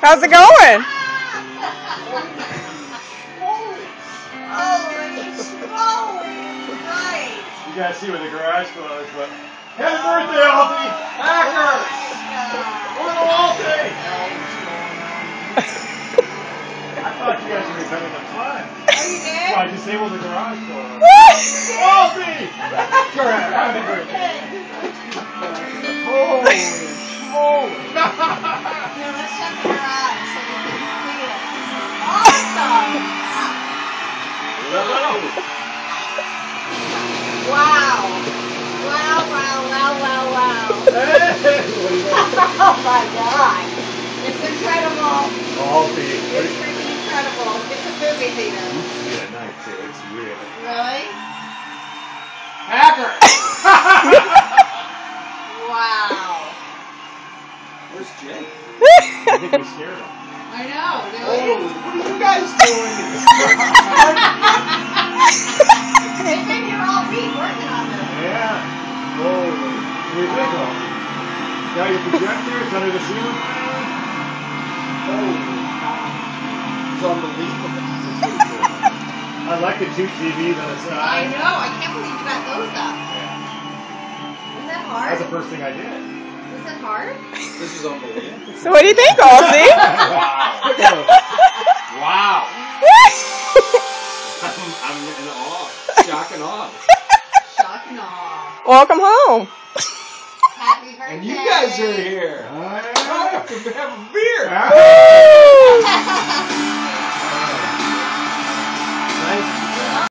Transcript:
How's it going? You guys see where the garage door is, but happy birthday, Alfie! Hacker! Little Alfie! I thought you guys were having the fun. Oh, you did? So I disabled the garage door. Alfie! Correct. Happy birthday. Holy smoke! Here, let's check the garage so we can see it. Awesome! Wow! Wow, wow, wow, wow, wow. Oh my God. It's incredible. Alfie. It's freaking incredible. It's a movie theater. Yeah, nice too. It's weird. Really? Hacker! Wow. Where's Jay? I think we scared him. I know. Oh, Really? what are you guys doing? They've been here all week working on this. Yeah. Holy. Here they go. Got your projectors under the ceiling fan. Holy. It's unbelievable. I like the two TVs on the I side. know. I can't believe you got those up. Yeah. Isn't that hard? That's the first thing I did. Is it hard? This is unbelievable. So what do you think, Alfie? Wow. I'm in awe. Shock and awe. Shock and awe. Welcome home. Happy birthday. And you guys are here. Have a beer.